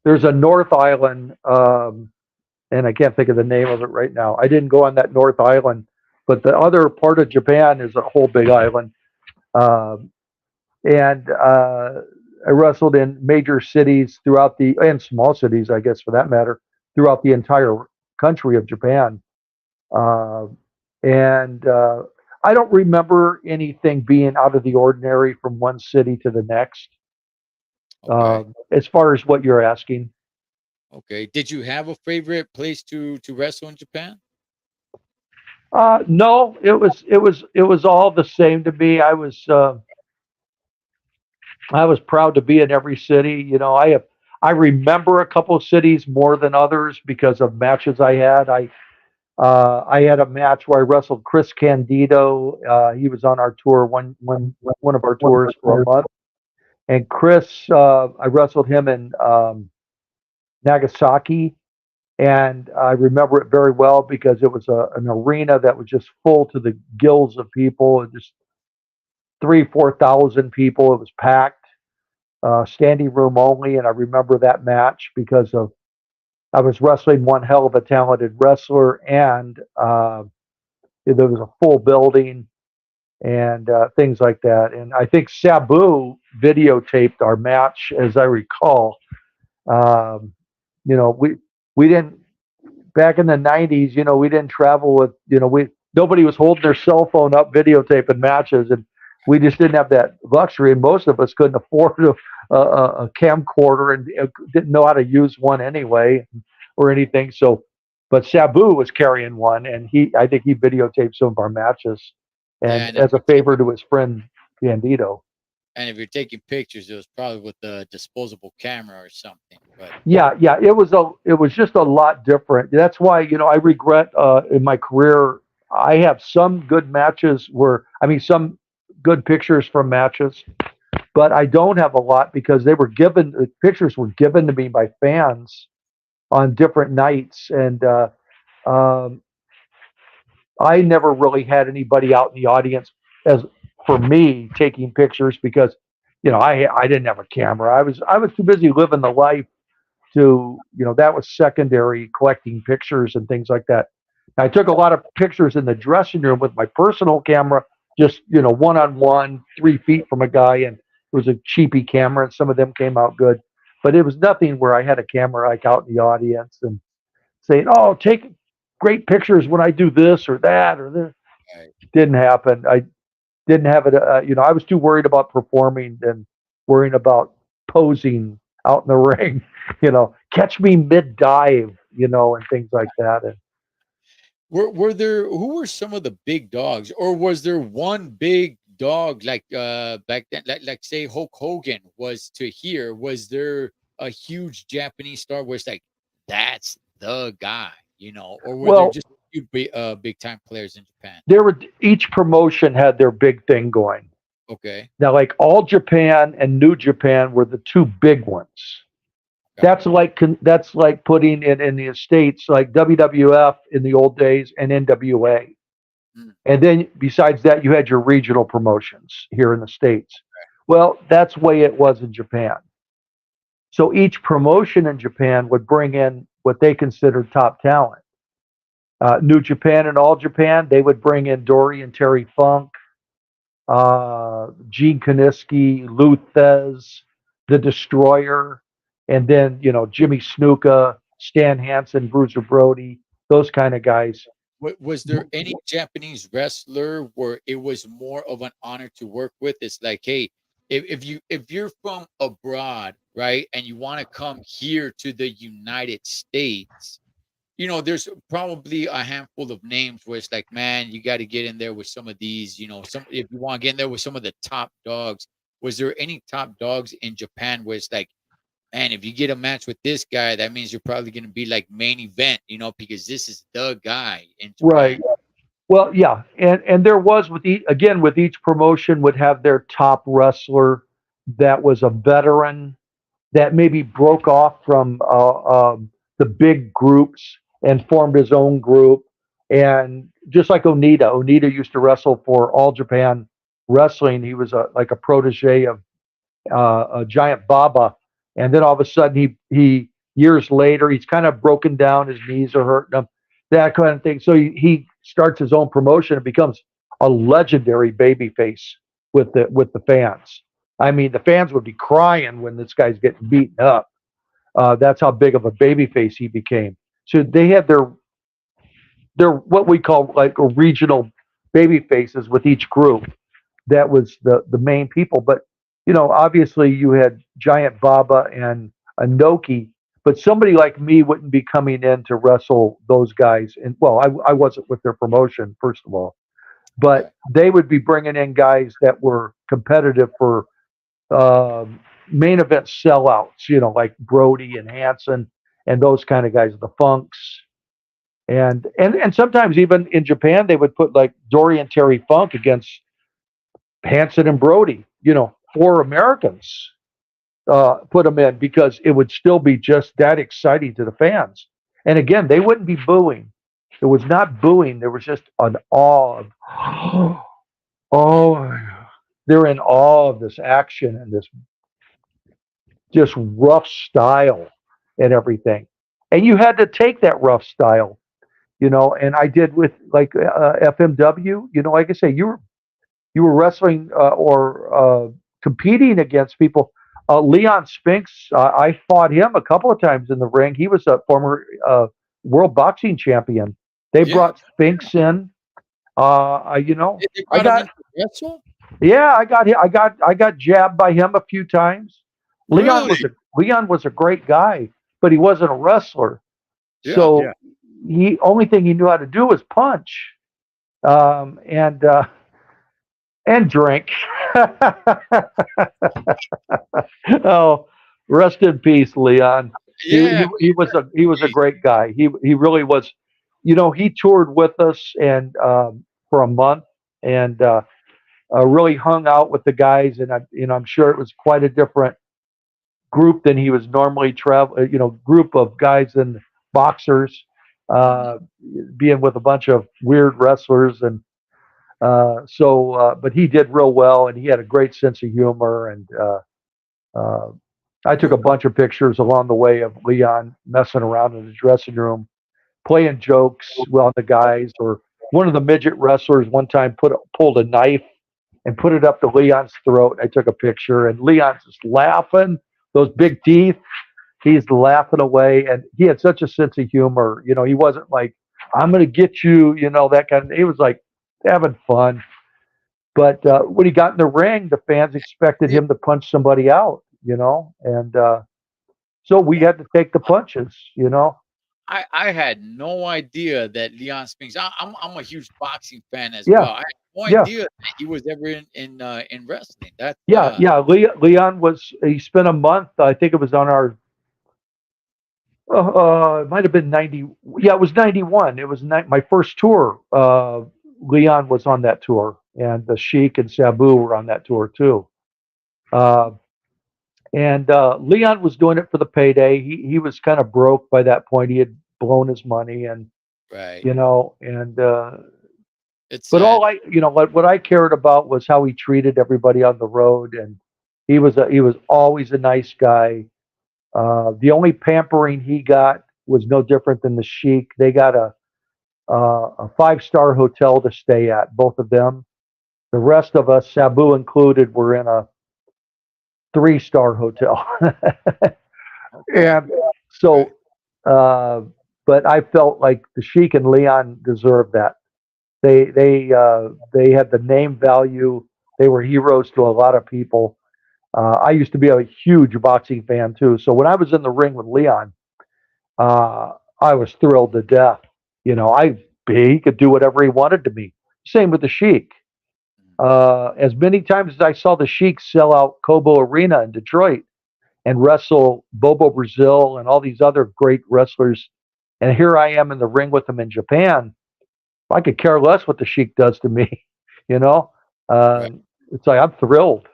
there's a North Island, and I can't think of the name of it right now. I didn't go on that North Island, but the other part of Japan is a whole big island. Um, and I wrestled in major cities throughout and small cities, I guess, for that matter, throughout the entire country of Japan. Uh, and I don't remember anything being out of the ordinary from one city to the next. Okay. As far as what you're asking, Okay. Did you have a favorite place to wrestle in Japan? no, it was all the same to me. I was proud to be in every city. You know, I remember a couple of cities more than others because of matches I had. I had a match where I wrestled Chris Candido. He was on our tour one of our tours for a month, and Chris, I wrestled him in Nagasaki, and I remember it very well because it was an arena that was just full to the gills of people, just 3,000 to 4,000 people. It was packed, standing room only, and I remember that match because of I was wrestling one hell of a talented wrestler, and there was a full building and things like that. And I think Sabu videotaped our match, as I recall. Um, we didn't back in the '90s. We didn't travel with we nobody was holding their cell phone up videotaping matches, and we just didn't have that luxury. And most of us couldn't afford a camcorder and didn't know how to use one anyway or anything. So, but Sabu was carrying one, and I think he videotaped some of our matches, Yeah, and as a favor to his friend Bandito. and if you're taking pictures, it was probably with a disposable camera or something. But Yeah, it was just a lot different. That's why I regret in my career I have some good matches some good pictures from matches, but I don't have a lot because the pictures were given to me by fans on different nights, and um, I never really had anybody out in the audience as for me taking pictures because I didn't have a camera. I was too busy living the life to that was secondary, collecting pictures and things like that. I took a lot of pictures in the dressing room with my personal camera, just one on one, 3 feet from a guy, and it was a cheapy camera, and some of them came out good. but it was nothing where I had a camera like out in the audience and saying, "Oh, take great pictures when I do this or that or this." Right. Didn't happen. I didn't have it. I was too worried about performing than worrying about posing out in the ring. Catch me mid dive, and things like that. And Were there who were some of the big dogs, or was there one big dog like back then, like say Hulk Hogan was to here? Was there a huge Japanese star where it's like that's the guy, or were there well, just a few big time players in Japan? each promotion had their big thing going. Okay, Now, like All Japan and New Japan were the two big ones. got That's like putting it in the states like WWF in the old days and NWA. Mm. And then besides that, you had your regional promotions here in the states. Well, that's the way it was in Japan. So each promotion in Japan would bring in what they considered top talent. New Japan and All Japan, they would bring in Dory and Terry Funk, Gene Kaniski, Lou Thez, The Destroyer, and then Jimmy Snuka, Stan Hansen, Bruiser Brody, those kind of guys. Was there any Japanese wrestler where it was more of an honor to work with? It's like, hey, if you're from abroad, right, and you want to come here to the United States, there's probably a handful of names where it's like, man, you got to get in there with some of these, some if you want to get in there with some of the top dogs. Was there any top dogs in Japan where it's like, man, if you get a match with this guy, that means you're probably going to be like main event, because this is the guy in Japan. Right. Well, yeah, and there was with each promotion would have their top wrestler that was a veteran that maybe broke off from the big groups and formed his own group. And just like Onita used to wrestle for All Japan Wrestling. He was like a protege of a Giant Baba, and then all of a sudden he years later he's kind of broken down, his knees are hurting him, that kind of thing. So he starts his own promotion and becomes a legendary babyface with the fans. I mean, the fans would be crying when this guy's getting beaten up. That's how big of a babyface he became. So they had their what we call like a regional baby faces with each group. That was the main people. But obviously you had Giant Baba and Anoki, but somebody like me wouldn't be coming in to wrestle those guys. And well, I wasn't with their promotion first of all, but they would be bringing in guys that were competitive for main event sellouts. Like Brody and Hansen and those kind of guys, the Funks. And sometimes even in Japan they would put like Dory and Terry Funk against Hansen and Brody, four Americans, put them in because it would still be just that exciting to the fans. And again, they wouldn't be booing. It was not booing. There was just an awe of, oh, they're in awe of this action and this just rough style and everything. And you had to take that rough style, and I did with like FMW, like I say, you were wrestling or competing against people. Leon Spinks, I fought him a couple of times in the ring. He was a former world boxing champion. They brought Spinks in. They I brought him got in to wrestle? yeah, I got jabbed by him a few times. Really? Leon was a great guy, but he wasn't a wrestler. Yeah. So he only thing he knew how to do was punch, and drink. Oh, rest in peace, Leon. Yeah. He was a great guy. He really was. He toured with us and for a month and really hung out with the guys. And I'm sure it was quite a different group than he was normally group of guys and boxers, being with a bunch of weird wrestlers and. But he did real well, and he had a great sense of humor. And I took a bunch of pictures along the way of Leon messing around in the dressing room, playing jokes on the guys. Or one of the midget wrestlers one time pulled a knife and put it up to Leon's throat. I took a picture, and Leon's just laughing those big teeth. He's laughing away, and he had such a sense of humor. You know, he wasn't like, "I'm going to get you," you know, that kind of. He was like having fun. But when he got in the ring, the fans expected him to punch somebody out. You know, and so we had to take the punches. You know. I had no idea that Leon Spinks. I'm a huge boxing fan as Yeah. well. I had no Yeah. idea that he was ever in wrestling. That's Yeah. Yeah. Leon was. He spent a month. I think it was on our. It might have been 90. Yeah, it was 91. It was my first tour. Leon was on that tour, and the Sheik and Sabu were on that tour too. Uh, and Leon was doing it for the payday. He was kind of broke by that point. He had blown his money, and right. you know, and It's but sad. all I, you know, what I cared about was how he treated everybody on the road, and he was always a nice guy. The only pampering he got was no different than the Sheik. They got a 5-star hotel to stay at, both of them. The rest of us, Sabu included, were in a 3-star hotel. Okay. And Right. so, but I felt like the Sheik and Leon deserved that. They had the name value. They were heroes to a lot of people. I used to be a huge boxing fan too. So when I was in the ring with Leon, uh, I was thrilled to death. You know, he could do whatever he wanted to me. Same with the Sheik. As many times as I saw the Sheik sell out Cobo Arena in Detroit and wrestle Bobo Brazil and all these other great wrestlers, and here I am in the ring with him in Japan. I could care less what the Sheik does to me. You know, Right. it's like I'm thrilled.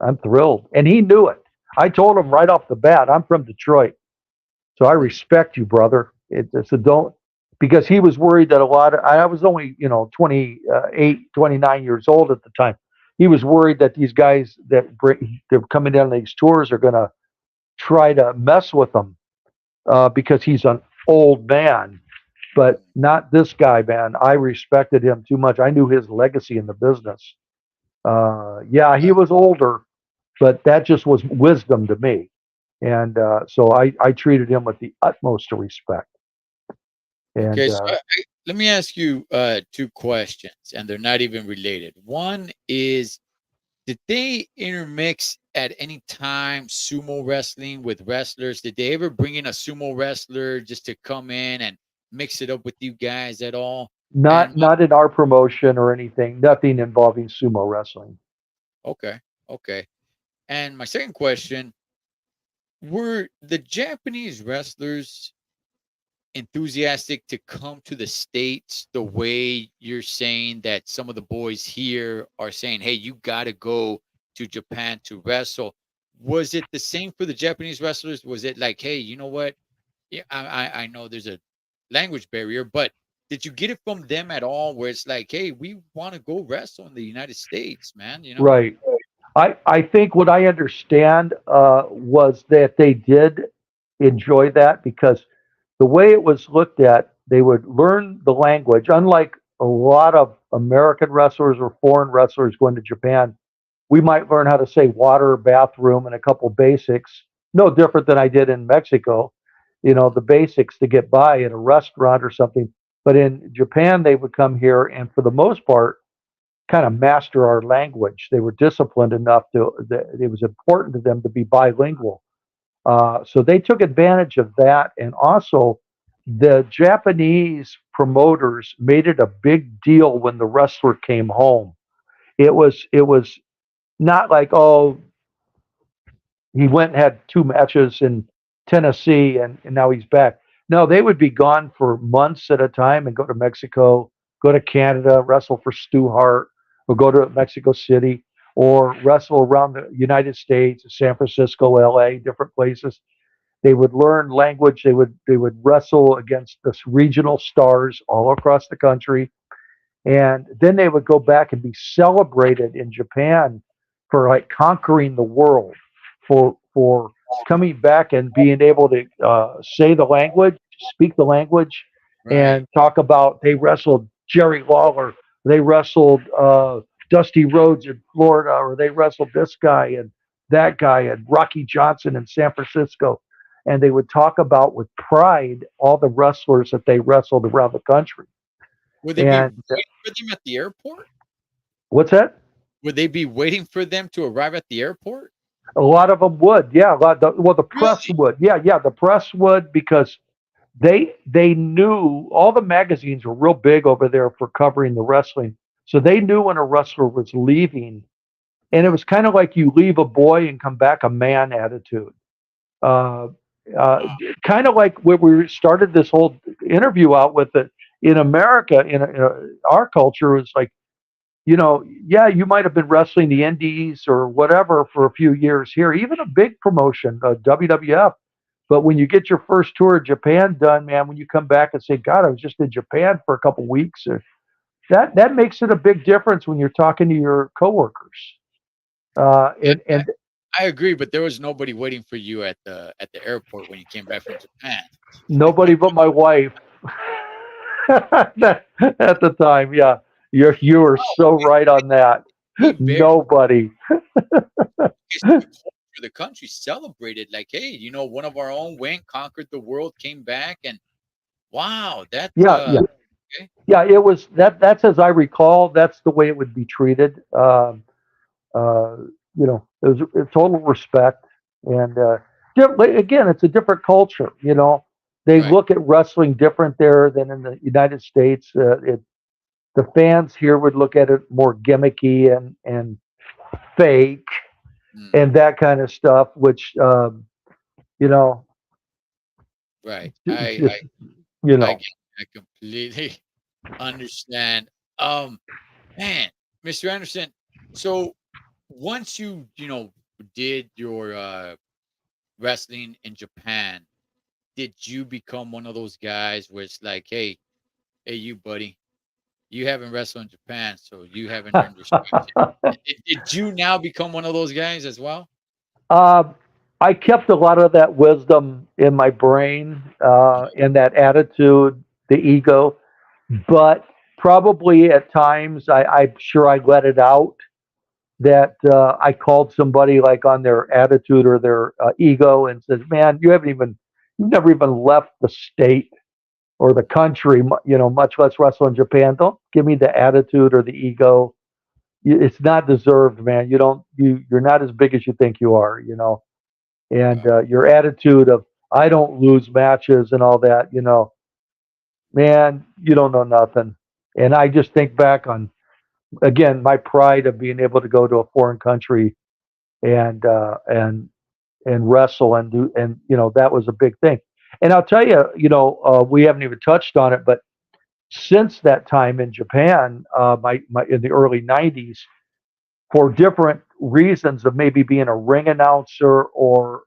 I'm thrilled, and he knew it. I told him right off the bat, I'm from Detroit. So I Mm. respect you, brother. So don't, because he was worried that a lot of, I was only, you know, 28, 29 years old at the time. He was worried that these guys they're coming down these tours are going to try to mess with him because he's an old man. But not this guy, man. I respected him too much. I knew his legacy in the business. Yeah, he Right. was older, but that just was wisdom to me. And so I treated him with the utmost respect. And Okay. So let me ask you two questions, and they're not even related. One is, did they intermix at any time sumo wrestling with wrestlers? Did they ever bring in a sumo wrestler just to come in and mix it up with you guys at all? And not in our promotion or anything, nothing involving sumo wrestling. okay, okay. And my second question, were the Japanese wrestlers enthusiastic to come to the States the way you're saying that some of the boys here are saying, hey, you got to go to Japan to wrestle? Was it the same for the Japanese wrestlers? Was it like, hey, you know what? Yeah, I know there's a language barrier, but did you get it from them at all where it's like, hey, we want to go wrestle in the United States, man, you know? Right. I think what I understand was that they did enjoy that because the way it was looked at, they would learn the language. Unlike a lot of American wrestlers or foreign wrestlers going to Japan, we might learn how to say water, bathroom, and a couple basics. No different than I did in Mexico. You know, the basics to get by at a restaurant or something. But in Japan, they would come here and, for the most part, kind of master our language. They were disciplined enough that it was important to them to be bilingual. So they took advantage of that. And also, the Japanese promoters made it a big deal when the wrestler came home. It was not like, oh, he went and had 2 matches in Tennessee and now he's back. No, they would be gone for months at a time and go to Mexico, go to Canada, wrestle for Stu Hart, or go to Mexico City, or wrestle around the United States, San Francisco, LA, different places. They would learn language. They would wrestle against this regional stars all across the country, and then they would go back and be celebrated in Japan for like conquering the world, for coming back and being able to say the language, speak the language, Right. and talk about they wrestled Jerry Lawler, they wrestled Dusty Rhodes in Florida, or they wrestled this guy, and that guy and Rocky Johnson in San Francisco. And they would talk about with pride all the wrestlers that they wrestled around the country. Would they be And waiting for them at the airport? what's that? Would they be waiting for them to arrive at the airport? A lot of them would, yeah. The press Really? would, yeah. The press would, because they knew all the magazines were real big over there for covering the wrestling, so they knew when a wrestler was leaving, and it was kind of like you leave a boy and come back a man attitude. Uh, Wow. Kind of like when we started this whole interview out with it in America, in our culture, is like, yeah, you might have been wrestling the indies or whatever for a few years here, even a big promotion, WWF. But when you get your first tour of Japan done, man, when you come back and say, God, I was just in Japan for a couple weeks, that makes it a big difference when you're talking to your coworkers. And I agree, but there was nobody waiting for you at the airport when you came back from Japan. nobody but my wife at the time. Yeah, you are Oh, so right on that. we very Nobody. the culture, the country celebrated like, hey, one of our own went, conquered the world, came back, and wow, that Yeah. okay. Yeah, it was that. That's as I recall. That's the way it would be treated. It was a total respect, and again, it's a different culture. They Right. look at wrestling different there than in the United States. The fans here would look at it more gimmicky and fake Mm, and that kind of stuff, which you know, right. it's I just I you I know. get- I completely understand. Man, Mr. Anderson, so once you did your wrestling in Japan, did you become one of those guys where it's like, hey, you buddy, you haven't wrestled in Japan, so you haven't earned respect yet. Did you now become one of those guys as well? Uh, I kept a lot of that wisdom in my brain, and that attitude, the ego, but probably at times I'm sure I let it out that I called somebody like on their attitude or their ego and says, "Man, you've never even left the state or the country, much less wrestle in Japan. Don't give me the attitude or the ego. It's not deserved, man. You're not as big as you think you are. And Wow. your attitude of I don't lose matches and all that, man, you don't know nothing." And I just think back on again my pride of being able to go to a foreign country and wrestle and do, and that was a big thing. And I'll tell you, we haven't even touched on it, but since that time in Japan, my in the early '90s, for different reasons of maybe being a ring announcer or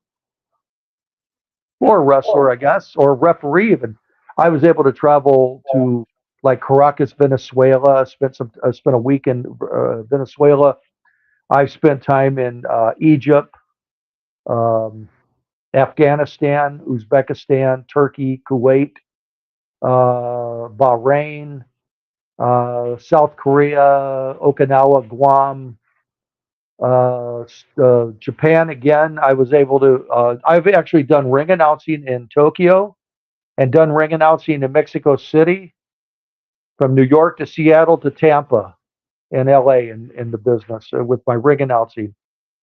a wrestler, I guess, or a referee even. I was able to travel to like Caracas, Venezuela. I spent a week in Venezuela. I spent time in Egypt, um, Afghanistan, Uzbekistan, Turkey, Kuwait, Bahrain, South Korea, Okinawa, Guam, Japan again. I was able to. I've actually done ring announcing in Tokyo and done ring announcing in Mexico City, from New York to Seattle to Tampa and LA in the business with my ring announcing.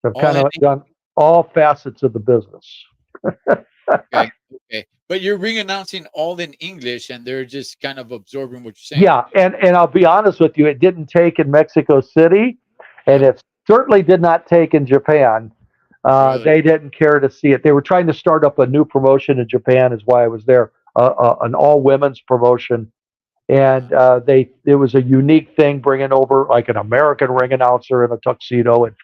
So I've All kind in of done all facets of the business. okay, okay. But you're ring announcing all in English, and they're just kind of absorbing what you're saying. Yeah, and I'll be honest with you, it didn't take in Mexico City, and Yeah, it certainly did not take in Japan. really. They didn't care to see it. They were trying to start up a new promotion in Japan, is why I was there, an all women's promotion, and it was a unique thing bringing over like an American ring announcer in a tuxedo, and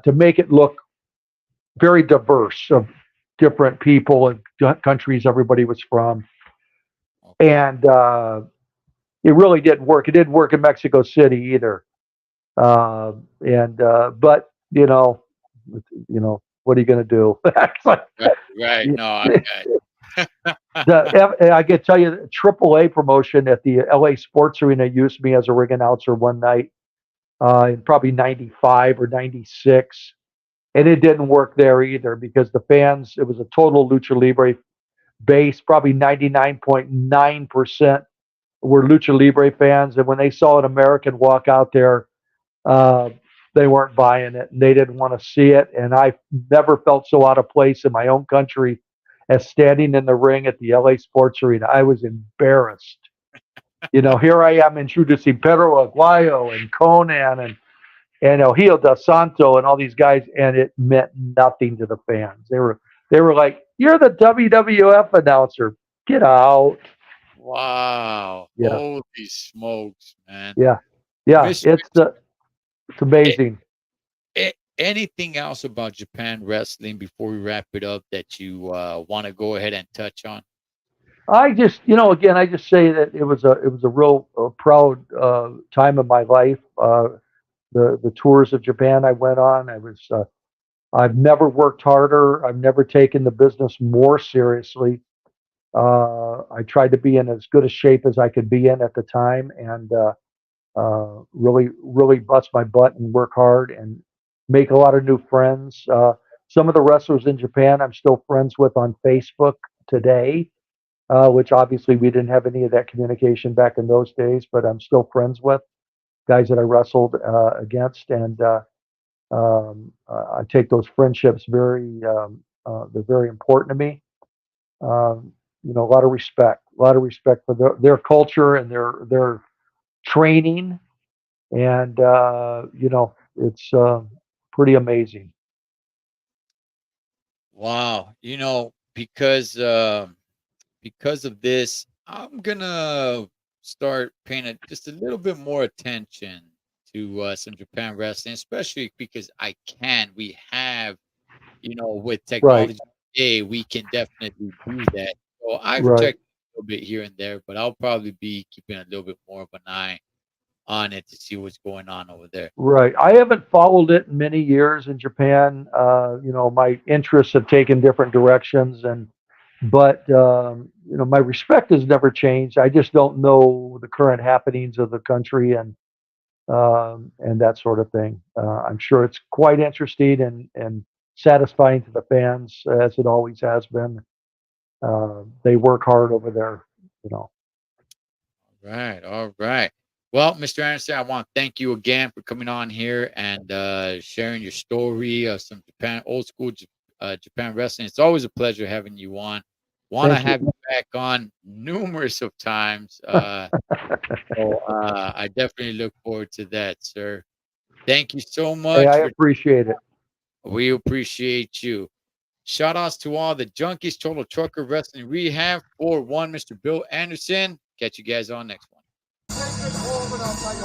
to make it look very diverse of different people and countries everybody was from, Okay. and it really didn't work. It didn't work in Mexico City either. And but what are you going to do? It's like, Right. Right. No, I got I can tell you, the AAA promotion at the LA Sports Arena used me as a ring announcer one night in probably '95 or '96. and it didn't work there either because the fans, it was a total lucha libre base, probably 99.9% were lucha libre fans, and when they saw an American walk out there, uh, they weren't buying it and they didn't want to see it. And I never felt so out of place in my own country as standing in the ring at the LA Sports Arena. I was embarrassed. Here I am introducing Pedro Aguayo and Conan and El Hijo del Santo and all these guys, and it meant nothing to the fans. They were like, "You're the WWF announcer. Get out." Wow. Yeah. Holy smokes, man. Yeah. Mr. It's amazing. Anything else about Japan wrestling before we wrap it up that you want to go ahead and touch on? I just, again, I just say that it was a real proud time of my life. The tours of Japan I went on, I've never worked harder. I've never taken the business more seriously. I tried to be in as good a shape as I could be in at the time, and really, really bust my butt and work hard and make a lot of new friends. Some of the wrestlers in Japan I'm still friends with on Facebook today, which obviously we didn't have any of that communication back in those days, but I'm still friends with guys that I wrestled against, and I take those friendships they're very important to me. A lot of respect for their culture and their training, and it's pretty amazing. Wow. Because of this, I'm gonna start paying just a little bit more attention to some Japan wrestling, especially because we have, with Right, technology today, we can definitely do that. So I've right, checked a little bit here and there, but I'll probably be keeping a little bit more of an eye on it to see what's going on over there. right. I haven't followed it in many years in Japan. My interests have taken different directions, but my respect has never changed. I just don't know the current happenings of the country and that sort of thing. I'm sure it's quite interesting and satisfying to the fans, as it always has been. They work hard over there, you know. Right. All right. Well, Mr. Anderson, I want to thank you again for coming on here and sharing your story of some old school Japan wrestling. It's always a pleasure having you on. Want to Thank have you. you back on numerous of times. I definitely look forward to that, sir. Thank you so Hey, I much for. appreciate it. We appreciate you. Shout outs to all the junkies, Total Trucker Wrestling Rehab, 4-1, Mr. Bill Anderson. Catch you guys on next one. Take it forward up like a